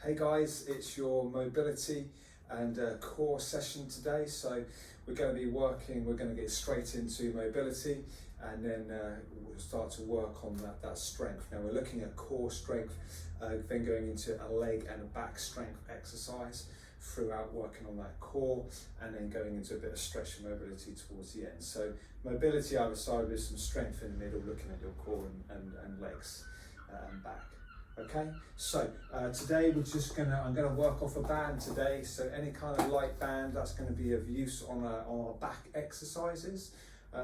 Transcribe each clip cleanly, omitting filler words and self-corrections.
Hey guys, it's your mobility and core session today. So we're going to get straight into mobility, and then we'll start to work on that strength. Now we're looking at core strength, then going into a leg and a back strength exercise throughout, working on that core, and then going into a bit of stretch and mobility towards the end. So mobility either side with some strength in the middle, looking at your core and legs and back. Okay, so today I'm going to work off a band today. So any kind of light band that's going to be of use on our back exercises.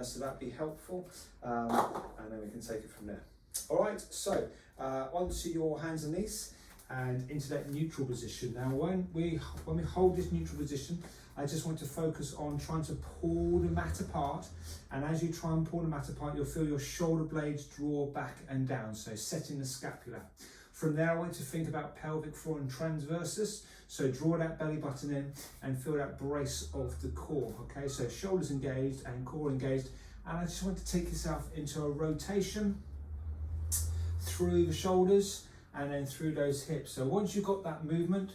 So that'd be helpful, and then we can take it from there. All right, so onto your hands and knees and into that neutral position. Now, when we hold this neutral position, I just want to focus on trying to pull the mat apart. And as you try and pull the mat apart, you'll feel your shoulder blades draw back and down. So setting the scapula. From there, I want to think about pelvic floor and transversus. So draw that belly button in and feel that brace of the core. Okay, so shoulders engaged and core engaged. And I just want to take yourself into a rotation through the shoulders and then through those hips. So once you've got that movement,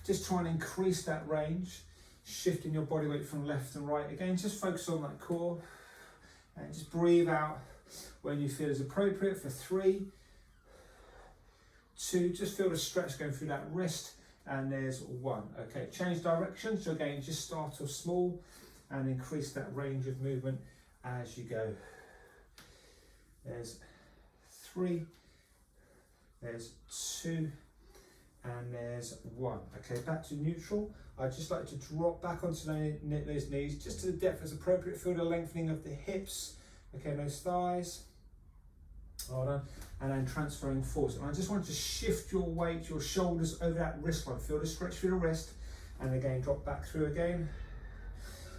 just try and increase that range, shifting your body weight from left and right. Again, just focus on that core and just breathe out when you feel is appropriate for 3, 2, just feel the stretch going through that wrist, and there's 1. Okay, change direction. So again, just start off small and increase that range of movement as you go. There's 3, there's 2, and there's 1. Okay, back to neutral. I'd just like to drop back onto those knees, just to the depth as appropriate. Feel the lengthening of the hips, okay, those thighs. Well done. And then transferring force. And I just want to shift your weight, your shoulders over that wrist line. Feel the stretch through the wrist, and again, drop back through again.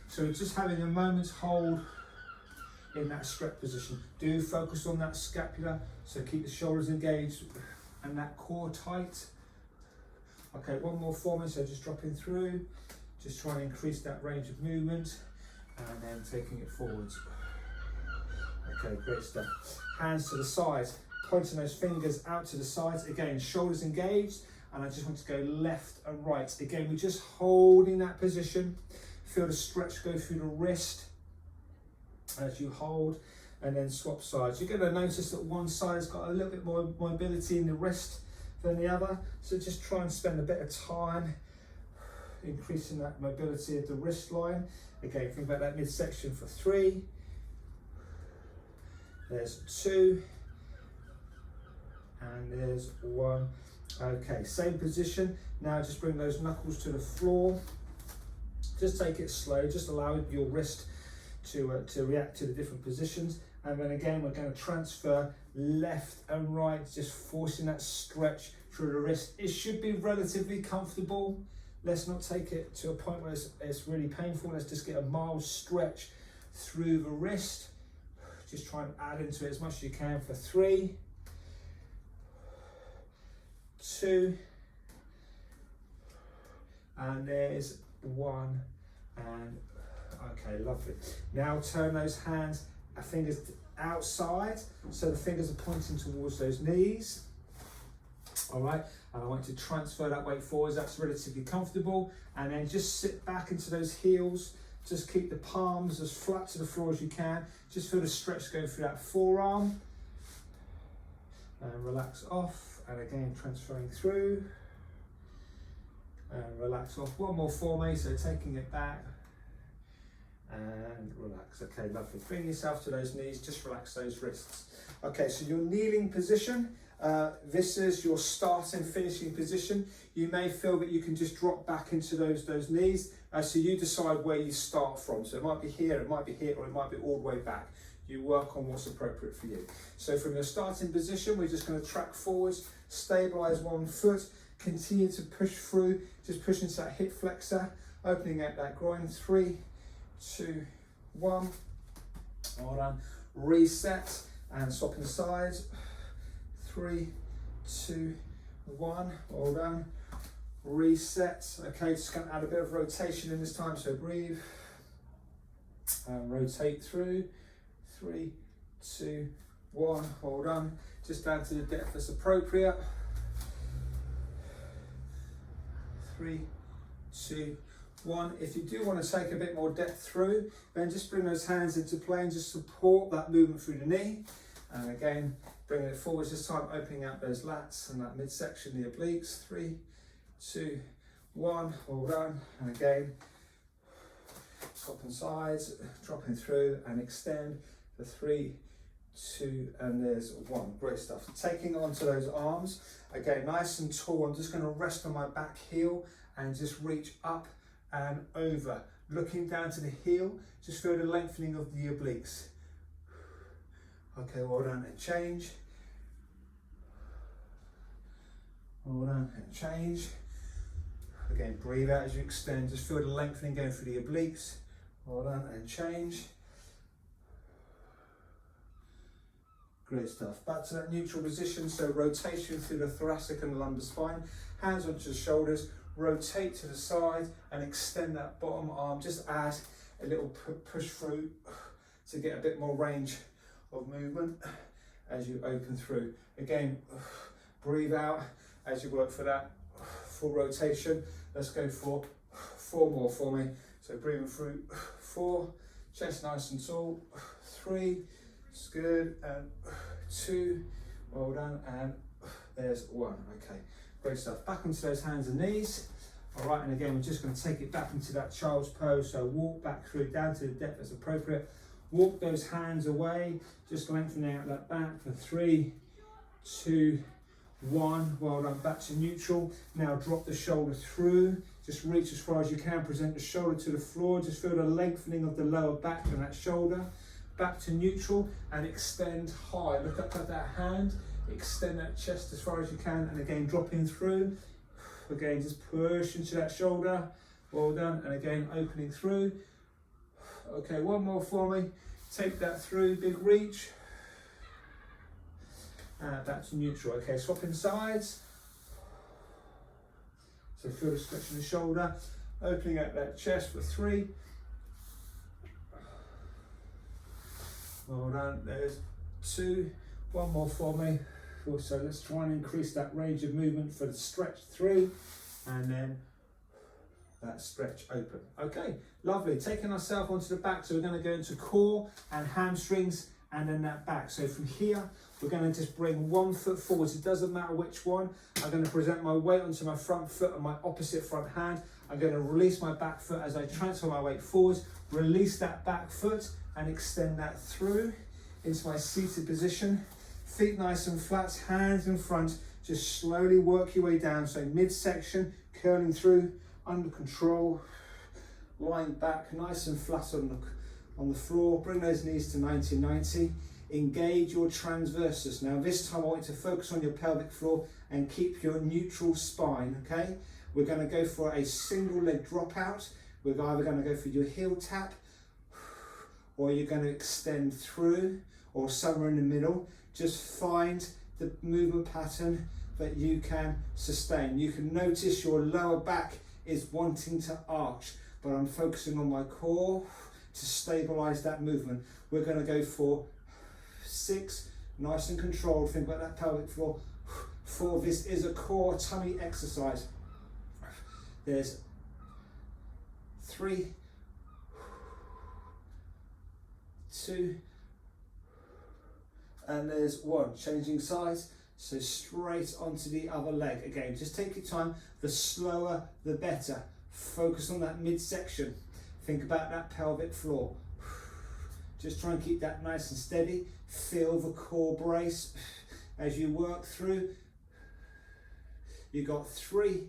So just having a moment's hold in that stretch position. Do focus on that scapula, so keep the shoulders engaged and that core tight. Okay, one more for me, so just dropping through, just trying to increase that range of movement, and then taking it forwards. Okay, great stuff. Hands to the sides, pointing those fingers out to the sides. Again, shoulders engaged, and I just want to go left and right. Again, we're just holding that position. Feel the stretch go through the wrist as you hold, and then swap sides. You're going to notice that one side has got a little bit more mobility in the wrist than the other, so just try and spend a bit of time increasing that mobility of the wrist line. Again, think about that midsection for 3, there's 2, and there's 1. Okay, same position. Now just bring those knuckles to the floor. Just take it slow, just allow your wrist to react to the different positions. And then again, we're going to transfer left and right, just forcing that stretch through the wrist. It should be relatively comfortable. Let's not take it to a point where it's really painful. Let's just get a mild stretch through the wrist. Just try and add into it as much as you can for 3, 2, and there's 1, and okay, lovely. Now turn those fingers outside, so the fingers are pointing towards those knees. All right, and I want to transfer that weight forwards. That's relatively comfortable, and then just sit back into those heels. Just keep the palms as flat to the floor as you can. Just feel the stretch going through that forearm. And relax off. And again, transferring through. And relax off. One more for me, so taking it back. And relax. Okay, lovely. Bring yourself to those knees. Just relax those wrists. Okay, so your kneeling position. This is your starting finishing position. You may feel that you can just drop back into those knees, so you decide where you start from. So it might be here, it might be here, or it might be all the way back. You work on what's appropriate for you. So from your starting position, we're just going to track forwards, stabilize one foot, continue to push through, just push into that hip flexor, opening out that groin. 3, 2, 1. Well done. Reset and swapping sides. 3, 2, 1. Well done. Reset. Okay, just going to add a bit of rotation in this time, so breathe and rotate through. 3, 2, 1. Well done. Just down to the depth that's appropriate. 3, 2, 1. If you do want to take a bit more depth through, then just bring those hands into play and just support that movement through the knee. And again, bringing it forwards this time, opening out those lats and that midsection, the obliques. 3, 2, 1. Well done. And again, swapping sides, dropping through and extend for 3, 2, and there's 1. Great stuff. Taking onto those arms, again, nice and tall. I'm just going to rest on my back heel and just reach up and over. Looking down to the heel, just feel the lengthening of the obliques. Okay, well done, and change. Well done, and change. Again, breathe out as you extend. Just feel the lengthening going through the obliques. Well done, and change. Great stuff. Back to that neutral position, so rotation through the thoracic and the lumbar spine. Hands onto the shoulders, rotate to the side and extend that bottom arm. Just add a little push through to get a bit more range of movement as you open through. Again, breathe out as you work for that full rotation. Let's go for 4 more for me. So breathing through 4, chest nice and tall, 3, it's good, and 2, well done, and there's 1. Okay, great stuff. Back onto those hands and knees. All right, and again, we're just going to take it back into that child's pose. So walk back through, down to the depth as appropriate. Walk those hands away, just lengthening out that back for 3, 2, 1. Well done, back to neutral. Now drop the shoulder through, just reach as far as you can, present the shoulder to the floor, just feel the lengthening of the lower back and that shoulder. Back to neutral and extend high. Look up at that hand, extend that chest as far as you can, and again dropping through. Again, just push into that shoulder. Well done, and again opening through. Okay, 1 more for me. Take that through, big reach. Back to neutral. Okay, swapping sides. So feel the stretch in the shoulder. Opening out that chest for 3. Well done, there's 2. 1 more for me. So let's try and increase that range of movement for the stretch 3. And then that stretch open. Okay, lovely. Taking ourselves onto the back, so we're going to go into core and hamstrings and then that back. So from here, we're going to just bring 1 foot forwards. It doesn't matter which one. I'm going to present my weight onto my front foot and my opposite front hand. I'm going to release my back foot as I transfer my weight forwards, release that back foot and extend that through into my seated position. Feet nice and flat, hands in front. Just slowly work your way down. So midsection, curling through, under control, lying back, nice and flat on the floor. Bring those knees to 90-90. Engage your transversus. Now this time I want you to focus on your pelvic floor and keep your neutral spine, okay? We're going to go for a single leg drop out. We're either going to go for your heel tap, or you're going to extend through, or somewhere in the middle. Just find the movement pattern that you can sustain. You can notice your lower back is wanting to arch, but I'm focusing on my core to stabilize that movement. We're going to go for 6, nice and controlled. Think about that pelvic floor. 4, this is a core tummy exercise. There's 3, 2, and there's 1. Changing sides, so straight onto the other leg. Again, just take your time. The slower, the better. Focus on that midsection. Think about that pelvic floor. Just try and keep that nice and steady. Feel the core brace as you work through. You got 3.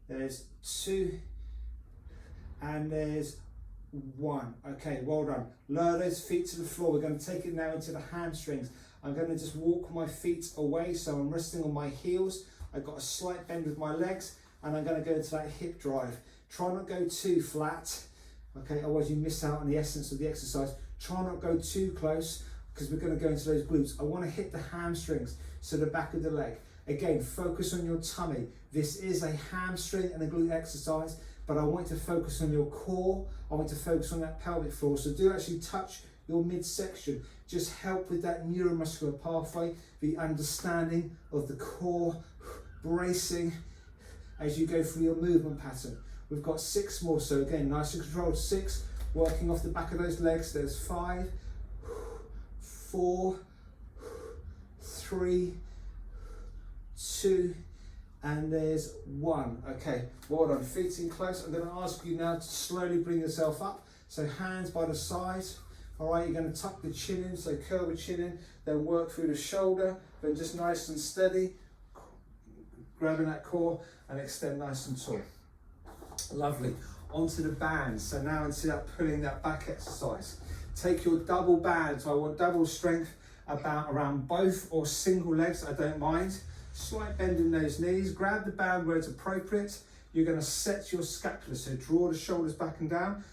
There's 2. And there's 1. Okay, well done. Lower those feet to the floor. We're going to take it now into the hamstrings. I'm going to just walk my feet away, so I'm resting on my heels. I've got a slight bend with my legs, and I'm going to go into that hip drive. Try not to go too flat, okay, otherwise you miss out on the essence of the exercise. Try not to go too close, because we're going to go into those glutes. I want to hit the hamstrings, so the back of the leg. Again, focus on your tummy. This is a hamstring and a glute exercise, but I want you to focus on your core. I want you to focus on that pelvic floor. So do actually touch your midsection. Just help with that neuromuscular pathway, the understanding of the core, bracing as you go through your movement pattern. We've got 6 more, so again, nice and controlled. 6, working off the back of those legs. There's 5, 4, 3, 2, and there's 1. Okay, well done. Feet in close. I'm going to ask you now to slowly bring yourself up. So hands by the side. All right, you're going to tuck the chin in, so curl the chin in, then work through the shoulder, then just nice and steady, grabbing that core and extend nice and tall. Lovely. Onto the band. So now into that pulling that back exercise. Take your double band. So I want double strength around both or single legs, I don't mind. Slight bend in those knees. Grab the band where it's appropriate. You're going to set your scapula, so draw the shoulders back and down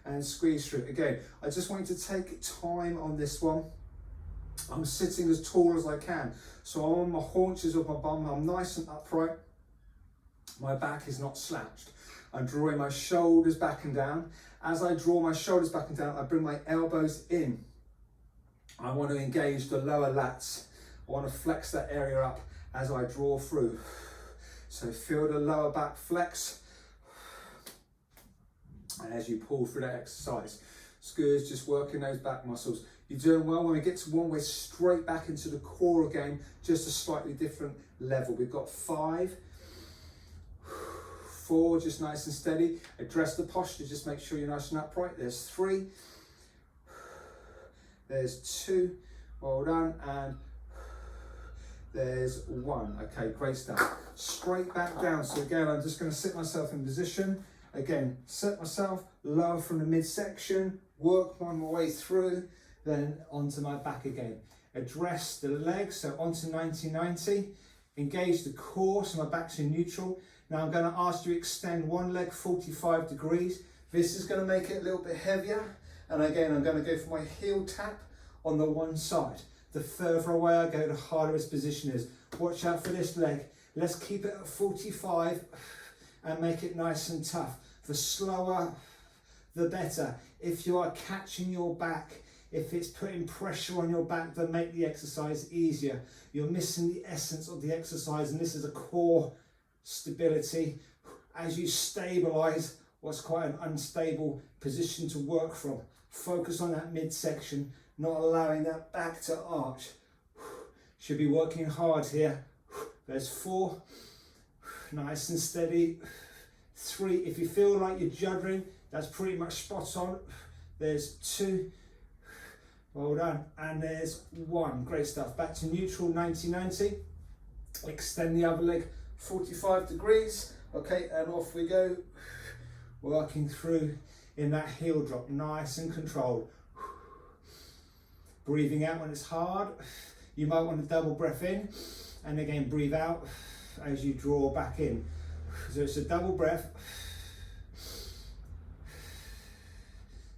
and squeeze through. Again, I just want you to take time on this one. I'm sitting as tall as I can, so I'm on my haunches of my bum. I'm nice and upright. My back is not slouched. I'm drawing my shoulders back and down. As I draw my shoulders back and down, I bring my elbows in. I want to engage the lower lats. I want to flex that area up as I draw through. So feel the lower back flex. And as you pull through that exercise, it's good, just working those back muscles. You're doing well. When we get to 1, we're straight back into the core again, just a slightly different level. We've got 5, 4, just nice and steady. Address the posture, just make sure you're nice and upright. There's 3, there's 2, well done, and there's 1. Okay, great stuff. Straight back down. So again, I'm just going to sit myself in position. Again, set myself lower from the midsection, work my way through, then onto my back again. Address the legs, so onto 90-90. Engage the core, so my back's in neutral. Now I'm going to ask you to extend one leg 45 degrees. This is going to make it a little bit heavier. And again, I'm going to go for my heel tap on the one side. The further away I go, the harder its position is. Watch out for this leg. Let's keep it at 45 and make it nice and tough. The slower, the better. If you are catching your back, if it's putting pressure on your back, then make the exercise easier. You're missing the essence of the exercise, and this is a core stability. As you stabilize what's quite an unstable position to work from, focus on that midsection, not allowing that back to arch. Should be working hard here. There's 4, nice and steady. 3, if you feel like you're juddering, that's pretty much spot on. There's 2, well done, and there's 1. Great stuff. Back to neutral, 90-90. Extend the other leg 45 degrees. Okay, and off we go. Working through in that heel drop, nice and controlled. Breathing out when it's hard. You might want to double breath in, and again breathe out as you draw back in. So it's a double breath.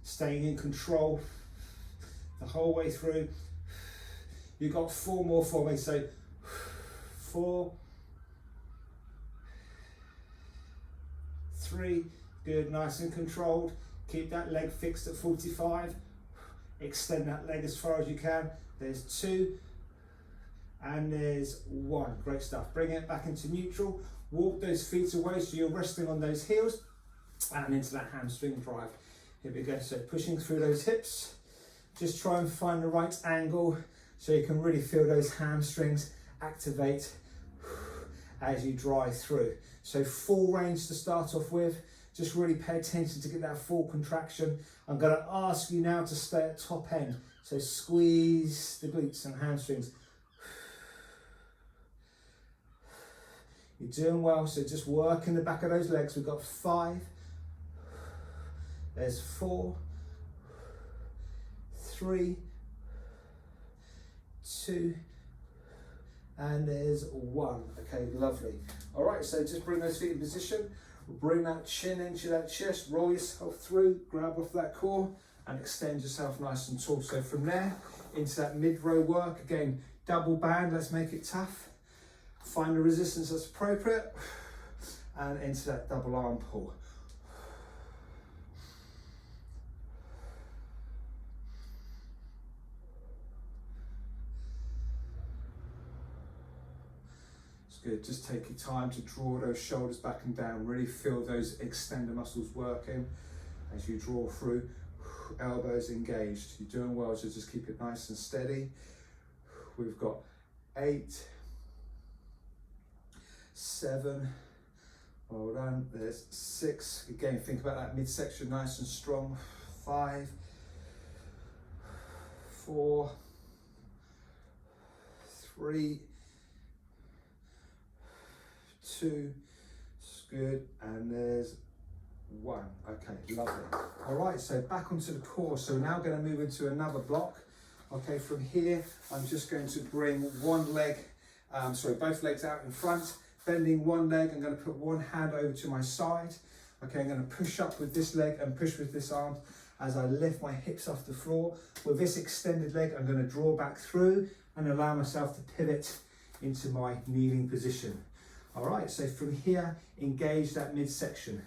Staying in control the whole way through. You've got 4 more for me, so 4, 3, good, nice and controlled. Keep that leg fixed at 45. Extend that leg as far as you can. There's 2, and there's 1. Great stuff. Bring it back into neutral. Walk those feet away so you're resting on those heels and into that hamstring drive. Here we go. So pushing through those hips. Just try and find the right angle so you can really feel those hamstrings activate as you drive through. So full range to start off with. Just really pay attention to get that full contraction. I'm going to ask you now to stay at top end. So squeeze the glutes and hamstrings. You're doing well, so just work in the back of those legs. We've got 5, there's 4, 3, 2, and there's 1. Okay, lovely. All right, so just bring those feet in position. Bring that chin into that chest, roll yourself through, grab off that core, and extend yourself nice and tall. So from there, into that mid-row work, again, double band, let's make it tough. Find the resistance that's appropriate, and into that double arm pull. Good, just take your time to draw those shoulders back and down. Really feel those extender muscles working as you draw through. Elbows engaged. You're doing well, so just keep it nice and steady. We've got 8, 7, well done, there's 6. Again, think about that midsection nice and strong. 5, 4, 3, 2, it's good, and there's 1. Okay, lovely. All right, so back onto the core. So we're now going to move into another block. Okay, from here, I'm just going to bring one leg, both legs out in front, bending one leg. I'm going to put one hand over to my side. Okay, I'm going to push up with this leg and push with this arm as I lift my hips off the floor. With this extended leg, I'm going to draw back through and allow myself to pivot into my kneeling position. All right, so from here, engage that midsection.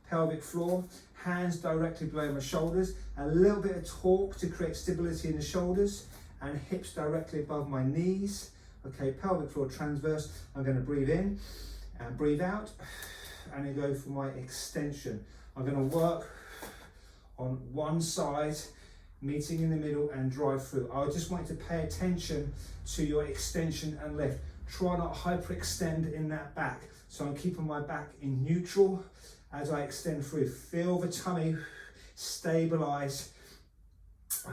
Pelvic floor, hands directly below my shoulders, a little bit of torque to create stability in the shoulders, and hips directly above my knees. Okay, pelvic floor transverse. I'm going to breathe in and breathe out, and then go for my extension. I'm going to work on one side, meeting in the middle, and drive through. I just want you to pay attention to your extension and lift. Try not hyperextend in that back. So I'm keeping my back in neutral as I extend through. Feel the tummy stabilize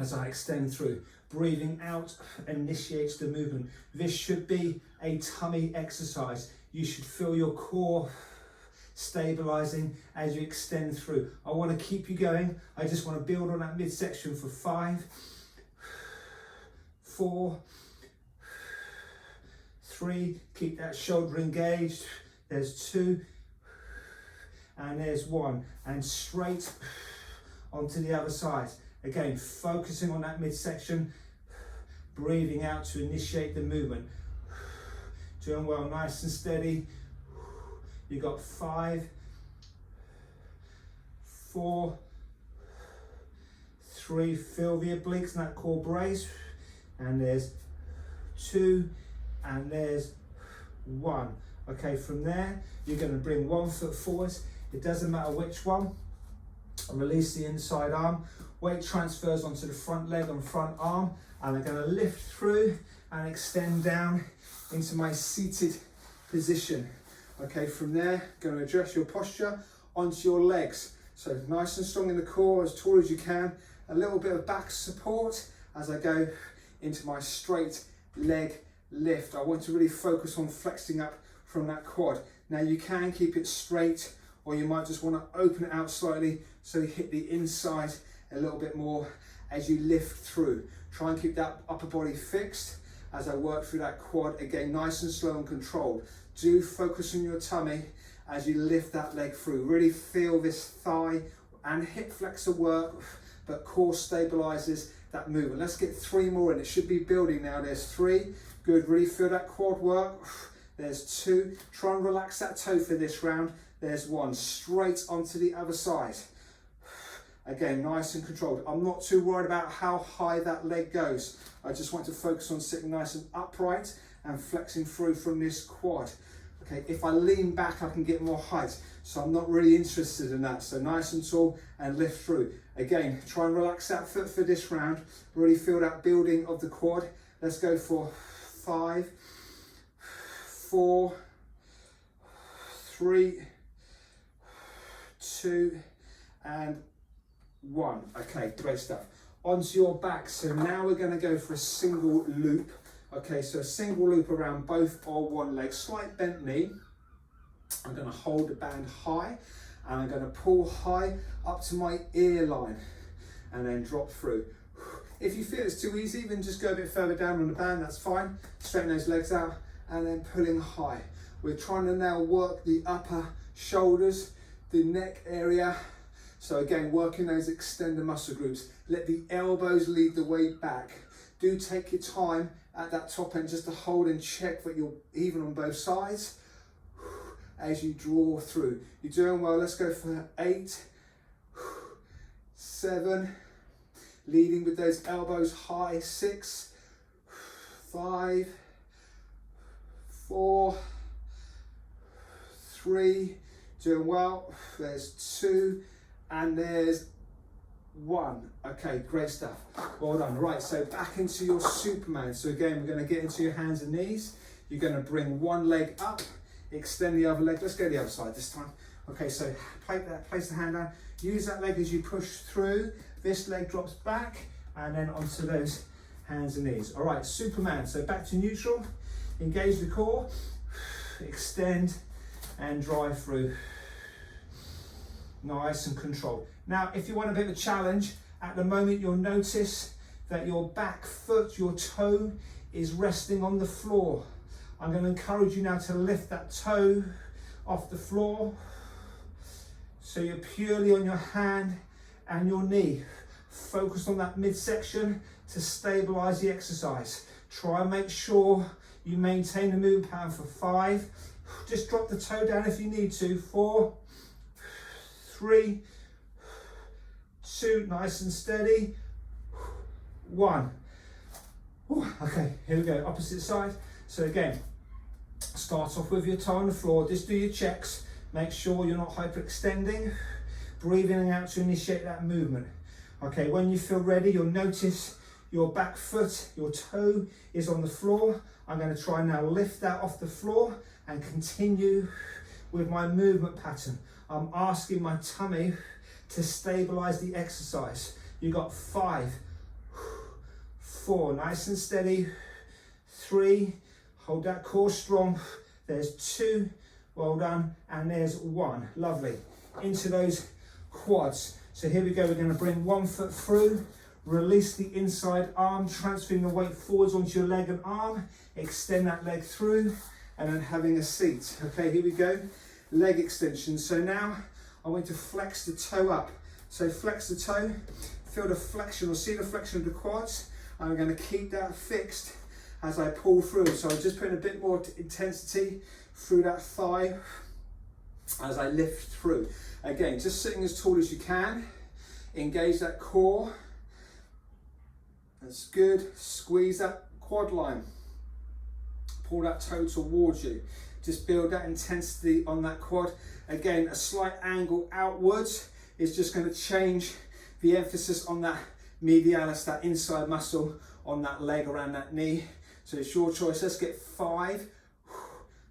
as I extend through. Breathing out initiates the movement. This should be a tummy exercise. You should feel your core stabilizing as you extend through. I want to keep you going. I just want to build on that midsection for 5, 4, 3. Keep that shoulder engaged. There's 2. And there's 1, and straight onto the other side. Again, focusing on that midsection, breathing out to initiate the movement. Doing well, nice and steady. You got 5, 4, 3. Feel the obliques and that core brace. And there's 2, and there's 1. Okay, from there, you're going to bring one foot forward. It doesn't matter which one. Release the inside arm. Weight transfers onto the front leg and front arm. And I'm going to lift through and extend down into my seated position. Okay, from there, going to adjust your posture onto your legs. So nice and strong in the core, as tall as you can. A little bit of back support as I go into my straight leg lift. I want to really focus on flexing up from that quad. Now you can keep it straight, or you might just want to open it out slightly so you hit the inside a little bit more as you lift through. Try and keep that upper body fixed as I work through that quad. Again, nice and slow and controlled. Do focus on your tummy as you lift that leg through. Really feel this thigh and hip flexor work, but core stabilizes that movement. Let's get 3 more in. It should be building now. There's 3. Good, really feel that quad work. There's 2. Try and relax that toe for this round. There's 1. Straight onto the other side. Again, nice and controlled. I'm not too worried about how high that leg goes. I just want to focus on sitting nice and upright and flexing through from this quad. Okay, if I lean back, I can get more height. So I'm not really interested in that. So nice and tall and lift through. Again, try and relax that foot for this round. Really feel that building of the quad. Let's go for 5, 4, 3, 2, and 1. Okay, great stuff. Onto your back. So now we're going to go for a single loop. Okay, so a single loop around both or one leg. Slight bent knee. I'm going to hold the band high, and I'm going to pull high up to my ear line and then drop through. If you feel it's too easy, then just go a bit further down on the band, that's fine. Straighten those legs out and then pulling high. We're trying to now work the upper shoulders, the neck area. So again, working those extender muscle groups. Let the elbows lead the way back. Do take your time at that top end just to hold and check that you're even on both sides as you draw through. You're doing well. Let's go for 8, 7, leading with those elbows high. 6, 5, 4, 3, doing well. There's 2, and there's 1. Okay, great stuff. Well done. Right, so back into your Superman. So again, we're going to get into your hands and knees. You're going to bring one leg up, extend the other leg. Let's go the other side this time. Okay, so place the hand down. Use that leg as you push through. This leg drops back, and then onto those hands and knees. All right, Superman. So back to neutral. Engage the core. Extend and drive through. Nice and controlled. Now, if you want a bit of a challenge, at the moment you'll notice that your back foot, your toe, is resting on the floor. I'm going to encourage you now to lift that toe off the floor. So you're purely on your hand and your knee. Focus on that midsection to stabilize the exercise. Try and make sure you maintain the movement pattern for 5. Just drop the toe down if you need to. 4, 3, 2, nice and steady. 1. Okay, here we go, opposite side. So again, start off with your toe on the floor, just do your checks. Make sure you're not hyperextending. Breathing out to initiate that movement. Okay, when you feel ready, you'll notice your back foot, your toe is on the floor. I'm going to try now lift that off the floor and continue with my movement pattern. I'm asking my tummy to stabilize the exercise. You got 5, 4, nice and steady. 3, hold that core strong. There's 2, well done, and there's 1, lovely. Into those quads. So here we go, we're going to bring one foot through, release the inside arm, transferring the weight forwards onto your leg and arm, extend that leg through, and then having a seat. Okay, here we go, leg extension. So now I want you to flex the toe up. So flex the toe, feel the flexion, or see the flexion of the quads. I'm going to keep that fixed as I pull through. So I'm just putting a bit more intensity through that thigh as I lift through. Again, just sitting as tall as you can. Engage that core. That's good. Squeeze that quad line. Pull that toe towards you. Just build that intensity on that quad. Again, a slight angle outwards is just going to change the emphasis on that medialis, that inside muscle on that leg around that knee. So it's your choice. Let's get 5,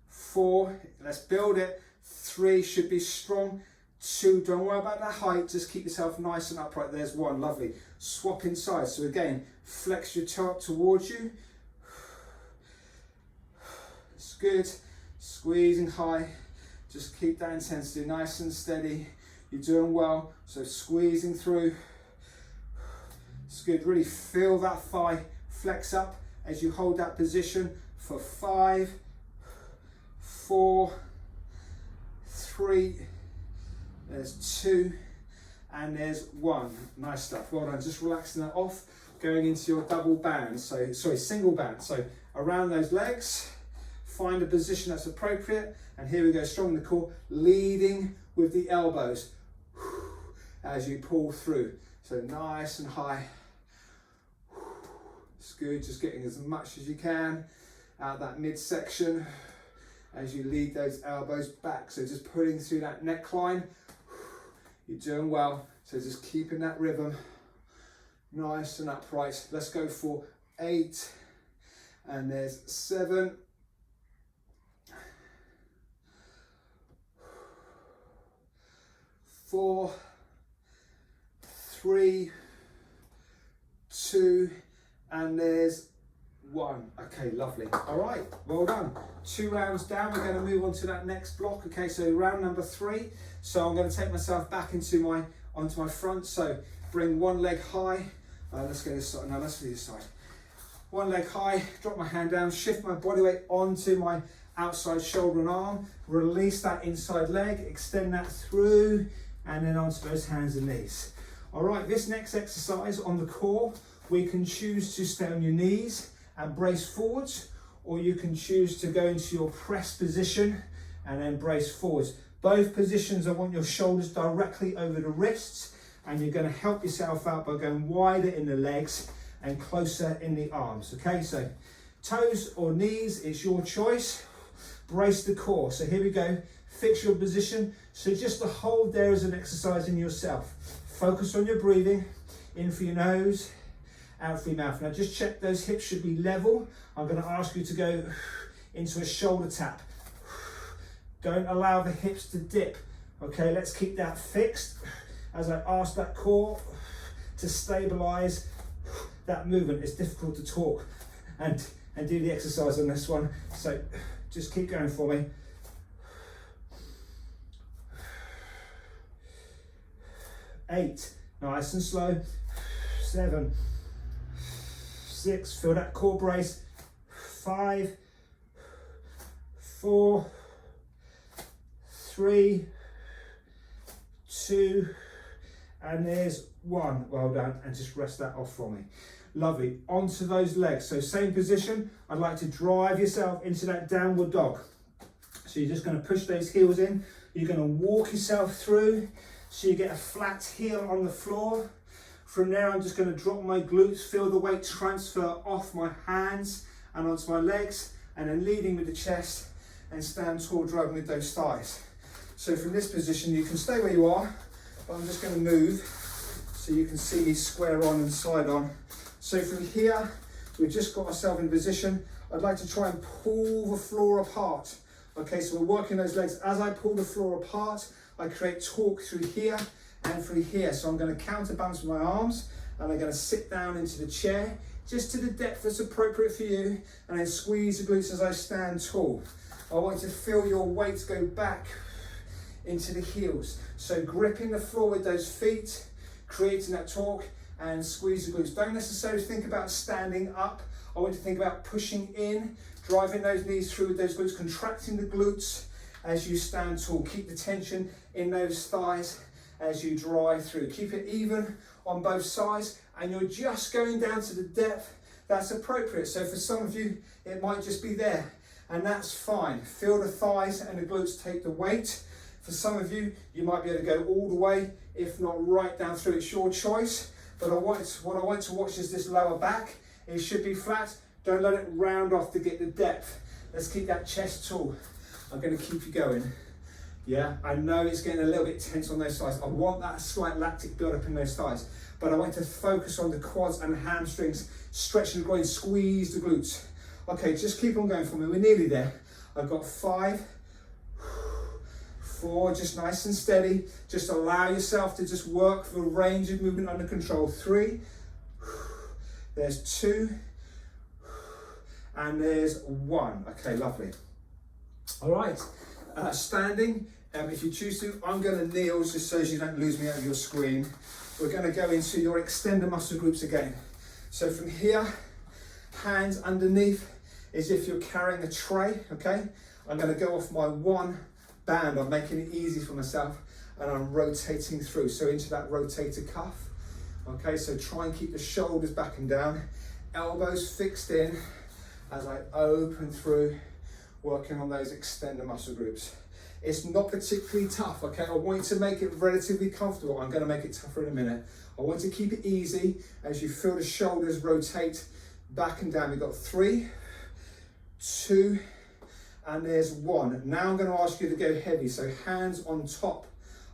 4, let's build it. 3 should be strong. 2, don't worry about that height, just keep yourself nice and upright. There's 1, lovely. Swap inside. So again, flex your toe up towards you. It's good. Squeezing high. Just keep that intensity nice and steady. You're doing well. So squeezing through. It's good. Really feel that thigh flex up as you hold that position for 5, 4, 3, there's 2, and there's 1. Nice stuff. Well done. Just relaxing that off. Going into your double band. So, sorry, single band. So around those legs, find a position that's appropriate. And here we go, strong in the core, leading with the elbows as you pull through. So nice and high. It's good, just getting as much as you can out that midsection as you lead those elbows back. So just pulling through that neckline. You're doing well. So just keeping that rhythm nice and upright. Let's go for 8, and there's 7. 4, 3, 2, and there's 1. Okay, lovely. All right, well done. 2 rounds down. We're going to move on to that next block. Okay, so round number 3. So I'm going to take myself back onto my front. So bring one leg high. Let's go this side. No, let's do this side. One leg high. Drop my hand down. Shift my body weight onto my outside shoulder and arm. Release that inside leg. Extend that through, and then onto those hands and knees. All right, this next exercise on the core, we can choose to stay on your knees and brace forwards, or you can choose to go into your press position and then brace forwards. Both positions, I want your shoulders directly over the wrists, and you're going to help yourself out by going wider in the legs and closer in the arms. Okay, so toes or knees, it's your choice. Brace the core. So here we go. fix your position. So just the hold there is an exercise in yourself. Focus on your breathing, in through your nose, out through your mouth. Now just check those hips should be level. I'm going to ask you to go into a shoulder tap. Don't allow the hips to dip. Okay, let's keep that fixed as I ask that core to stabilize that movement. It's difficult to talk and do the exercise on this one, so just keep going for me. 8, nice and slow. 7, 6, feel that core brace. 5, 4, 3, 2, and there's 1. Well done, and just rest that off for me. Lovely, onto those legs. So same position, I'd like to drive yourself into that downward dog. So you're just going to push those heels in, you're going to walk yourself through, so you get a flat heel on the floor. From there, I'm just going to drop my glutes, feel the weight transfer off my hands and onto my legs, and then leading with the chest and stand tall, driving with those thighs. So from this position, you can stay where you are, but I'm just going to move so you can see me square on and side on. So from here, we've just got ourselves in position. I'd like to try and pull the floor apart. Okay, so we're working those legs. As I pull the floor apart, I create torque through here and through here. So I'm going to counterbalance with my arms, and I'm going to sit down into the chair, just to the depth that's appropriate for you, and then squeeze the glutes as I stand tall. I want to feel your weight go back into the heels. So gripping the floor with those feet, creating that torque, and squeeze the glutes. Don't necessarily think about standing up. I want you to think about pushing in, driving those knees through with those glutes, contracting the glutes as you stand tall. Keep the tension in those thighs as you drive through. Keep it even on both sides, and you're just going down to the depth that's appropriate. So for some of you, it might just be there, and that's fine. Feel the thighs and the glutes take the weight. For some of you, you might be able to go all the way, if not right down through. It's your choice. But what I want to watch is this lower back. It should be flat. Don't let it round off to get the depth. Let's keep that chest tall. I'm going to keep you going. Yeah, I know it's getting a little bit tense on those thighs. I want that slight lactic build up in those thighs, but I want to focus on the quads and hamstrings, stretching the groin, squeeze the glutes. Okay, just keep on going for me. We're nearly there. I've got 5, 4, just nice and steady. Just allow yourself to just work the range of movement under control. 3, there's 2, and there's 1. Okay, lovely. All right, standing, if you choose to, I'm going to kneel just so you don't lose me out of your screen. We're going to go into your extender muscle groups again. So from here, hands underneath as if you're carrying a tray, okay? I'm going to go off my 1 band. I'm making it easy for myself, and I'm rotating through. So into that rotator cuff. Okay, so try and keep the shoulders back and down, elbows fixed in as I open through, working on those extender muscle groups. It's not particularly tough, okay? I want you to make it relatively comfortable. I'm going to make it tougher in a minute. I want to keep it easy as you feel the shoulders rotate back and down. We've got 3, 2, and there's 1. Now I'm going to ask you to go heavy. So hands on top,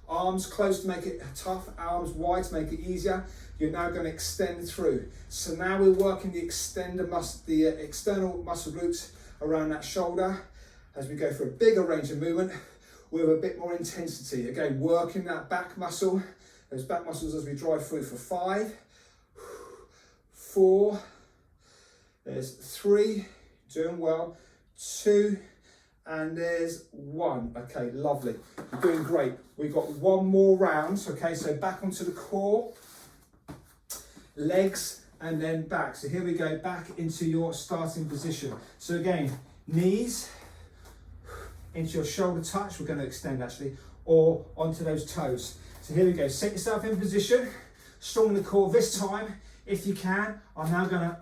arms close to make it tough, arms wide to make it easier. You're now going to extend through. So now we're working the external muscle groups around that shoulder as we go for a bigger range of movement with a bit more intensity. Again, working that back muscle, those back muscles as we drive through for 5, 4, there's 3, doing well, 2, and there's 1. Okay, lovely. You're doing great. We've got 1 more round. Okay, so back onto the core, legs, and then back. So here we go, back into your starting position. So again, knees into your shoulder touch. We're going to extend actually, or onto those toes. So here we go. Set yourself in position, strong in the core. This time, if you can, I'm now going to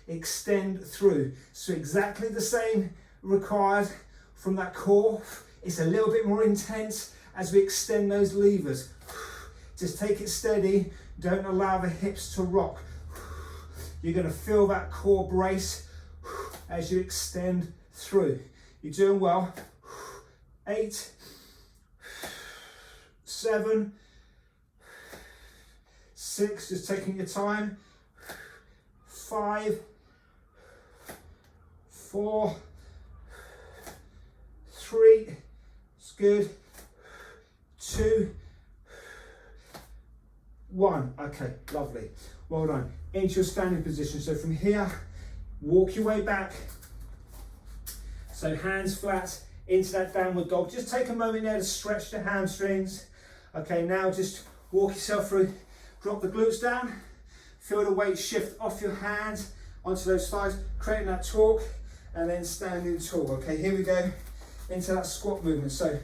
extend through. So exactly the same required from that core. It's a little bit more intense as we extend those levers. Just take it steady. Don't allow the hips to rock. You're going to feel that core brace as you extend through. You're doing well. 8, 7, 6, just taking your time, 5, 4, 3, it's good, 2, 1. Okay, lovely, well done. Into your standing position. So from here, walk your way back. So hands flat into that downward dog. Just take a moment there to stretch the hamstrings. Okay, now just walk yourself through. Drop the glutes down. Feel the weight shift off your hands onto those thighs, creating that torque, and then standing tall. Okay, here we go into that squat movement. So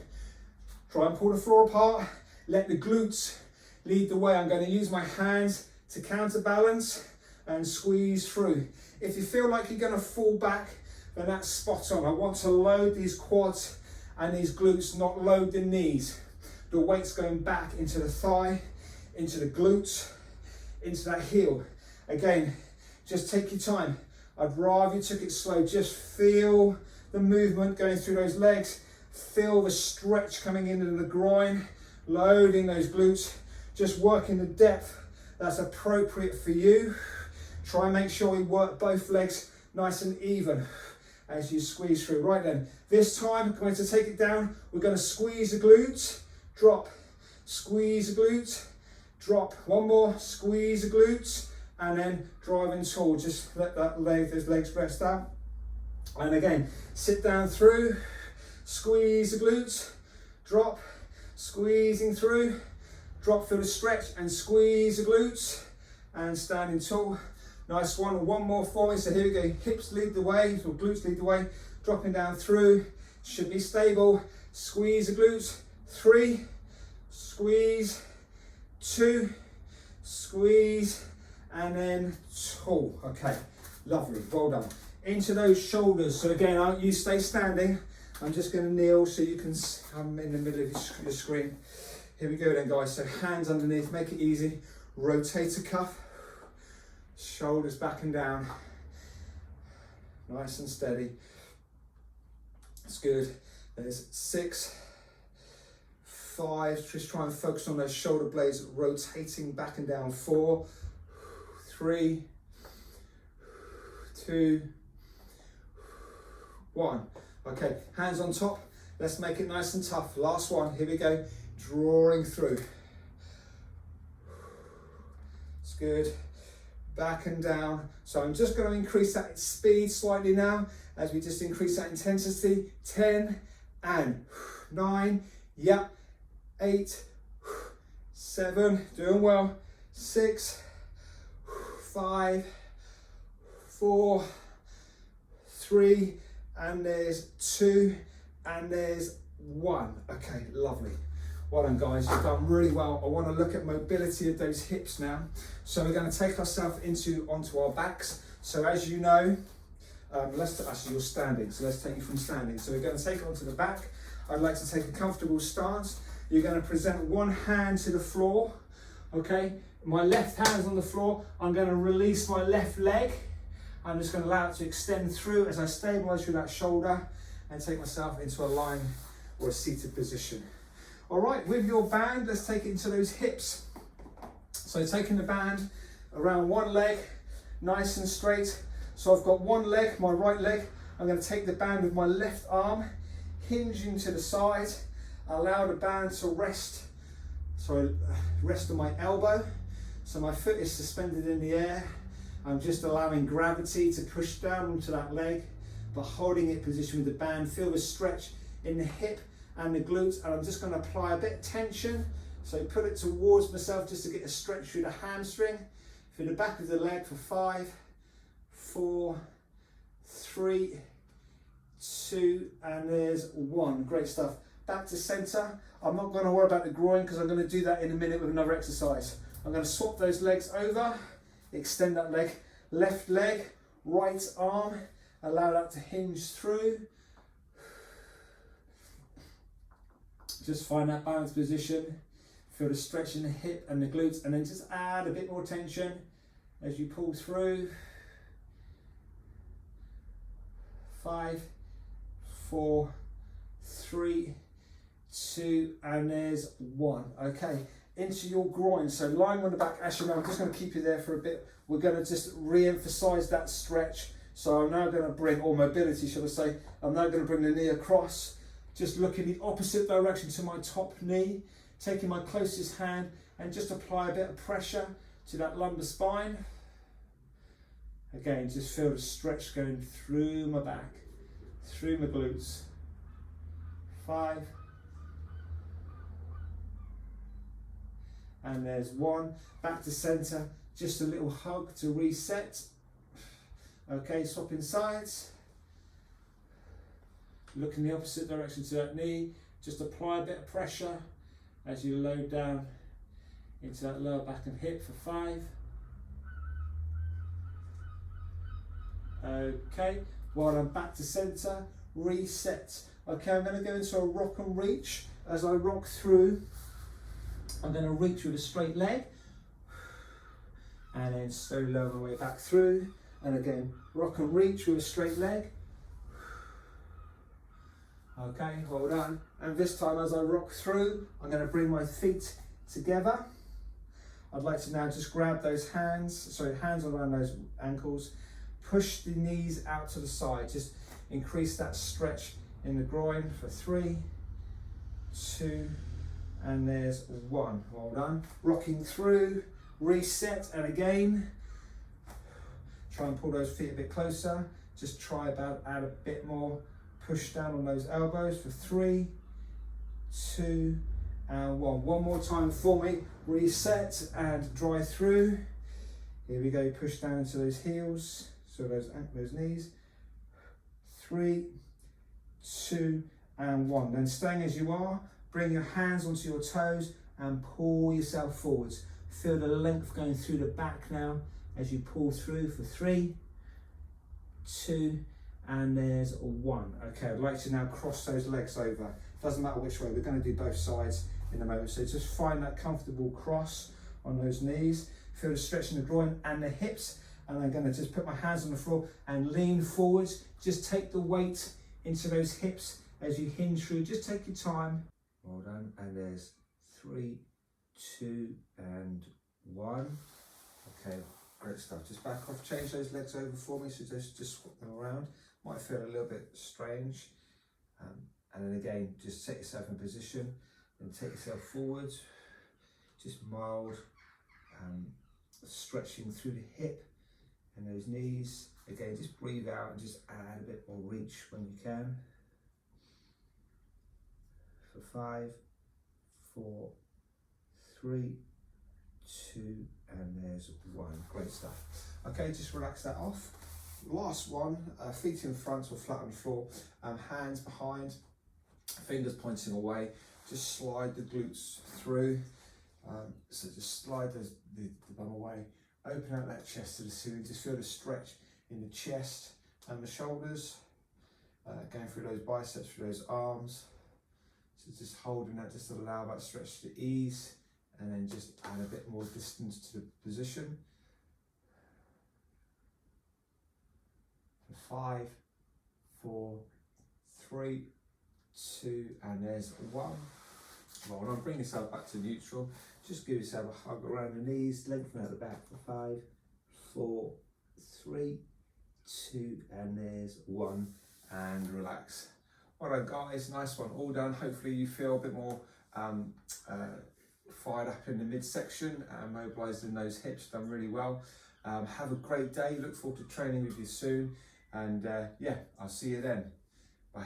try and pull the floor apart. Let the glutes lead the way. I'm going to use my hands to counterbalance and squeeze through. If you feel like you're going to fall back, then that's spot on. I want to load these quads and these glutes, not load the knees. The weight's going back into the thigh, into the glutes, into that heel. Again, just take your time. I'd rather you took it slow. Just feel the movement going through those legs. Feel the stretch coming into the groin, loading those glutes. Just working the depth that's appropriate for you. Try and make sure we work both legs nice and even as you squeeze through. Right then, this time I'm going to take it down. We're going to squeeze the glutes, drop, squeeze the glutes, drop. One more, squeeze the glutes, and then driving tall. Just let those legs rest out. And again, sit down through, squeeze the glutes, drop, squeezing through, drop, feel the stretch, and squeeze the glutes, and standing tall. Nice one. One more for me. So here we go. Hips lead the way, or glutes lead the way. Dropping down through. Should be stable. Squeeze the glutes. 3. Squeeze. 2. Squeeze. And then tall. Okay. Lovely. Well done. Into those shoulders. So again, you stay standing. I'm just going to kneel so you can come in the middle of your screen. Here we go then, guys. So hands underneath. Make it easy. Rotator cuff. Shoulders back and down, nice and steady. That's good. There's 6, 5, just try and focus on those shoulder blades rotating back and down. 4, 3, 2, 1. Okay, hands on top. Let's make it nice and tough. Last one, here we go. Drawing through. It's good. Back and down. So I'm just going to increase that speed slightly now as we just increase that intensity. 10 and 9. Yep. 8, 7. Doing well. 6, 5, 4, 3, and there's 2, and there's 1. Okay, lovely. Well done, guys, you've done really well. I want to look at mobility of those hips now. So we're going to take ourselves onto our backs. So as you know, actually you're standing, so let's take you from standing. So we're going to take it onto the back. I'd like to take a comfortable stance. You're going to present one hand to the floor, okay? My left hand's on the floor. I'm going to release my left leg. I'm just going to allow it to extend through as I stabilize through that shoulder and take myself into a lying or a seated position. All right, with your band, let's take it into those hips. So taking the band around one leg, nice and straight. So I've got one leg, my right leg. I'm going to take the band with my left arm, hinging to the side. Allow the band to rest on my elbow. So my foot is suspended in the air. I'm just allowing gravity to push down onto that leg, but holding it positioned with the band. Feel the stretch in the hip and the glutes, and I'm just going to apply a bit of tension. So put it towards myself just to get a stretch through the hamstring, through the back of the leg for 5, 4, 3, 2, and there's 1. Great stuff. Back to center. I'm not going to worry about the groin because I'm going to do that in a minute with another exercise. I'm going to swap those legs over, extend that leg, left leg, right arm, allow that to hinge through. Just find that balanced position, feel the stretch in the hip and the glutes, and then just add a bit more tension as you pull through. 5, 4, 3, 2, and there's 1. Okay, into your groin. So lying on the back, actually no, I'm just going to keep you there for a bit. We're going to just re-emphasize that stretch. So I'm now going to bring, or mobility should I say, I'm now going to bring the knee across, just look in the opposite direction to my top knee, taking my closest hand and just apply a bit of pressure to that lumbar spine. Again, just feel the stretch going through my back, through my glutes. 5. And there's 1. Back to center, just a little hug to reset. Okay, swapping sides. Look in the opposite direction to that knee. Just apply a bit of pressure as you load down into that lower back and hip for 5. Okay, while I'm back to center, reset. Okay, I'm going to go into a rock and reach. As I rock through, I'm going to reach with a straight leg and then slowly lower my way back through. And again, rock and reach with a straight leg. Okay, well done. And this time as I rock through, I'm going to bring my feet together. I'd like to now just grab those hands around those ankles, push the knees out to the side, just increase that stretch in the groin for 3, 2, and there's 1. Well done. Rocking through, reset, and again, try and pull those feet a bit closer. Just try add a bit more push down on those elbows for 3, 2, and 1. One more time for me. Reset and dry through. Here we go. Push down into those heels, so those knees. 3, 2, and 1. Then staying as you are, bring your hands onto your toes and pull yourself forwards. Feel the length going through the back now as you pull through for 3, 2, and there's 1. Okay, I'd like to now cross those legs over. Doesn't matter which way, we're going to do both sides in a moment. So just find that comfortable cross on those knees. Feel the stretch in the groin and the hips. And I'm going to just put my hands on the floor and lean forwards. Just take the weight into those hips as you hinge through. Just take your time. Well done. And there's 3, 2, and 1. Okay, great stuff. Just back off, change those legs over for me. So just swap them around. Might feel a little bit strange. And then again, just set yourself in position and take yourself forward. Just mild stretching through the hip and those knees. Again, just breathe out and just add a bit more reach when you can. For 5, 4, 3, 2, and there's 1. Great stuff. Okay, just relax that off. Last one, feet in front or flat on the floor, hands behind, fingers pointing away. Just slide the glutes through. So just slide the bum away. Open out that chest to the ceiling. Just feel the stretch in the chest and the shoulders. Going through those biceps, through those arms. So just holding that, just to allow that stretch to ease. And then just add a bit more distance to the position. For 5, 4, 3, 2, and there's 1. Well, now bring yourself back to neutral. Just give yourself a hug around the knees, lengthen out the back for 5, 4, 3, 2, and there's 1, and relax. Well done, guys, nice one, all done. Hopefully you feel a bit more fired up in the midsection and mobilised in those hips. Done really well. Have a great day. Look forward to training with you soon. And yeah, I'll see you then. Bye.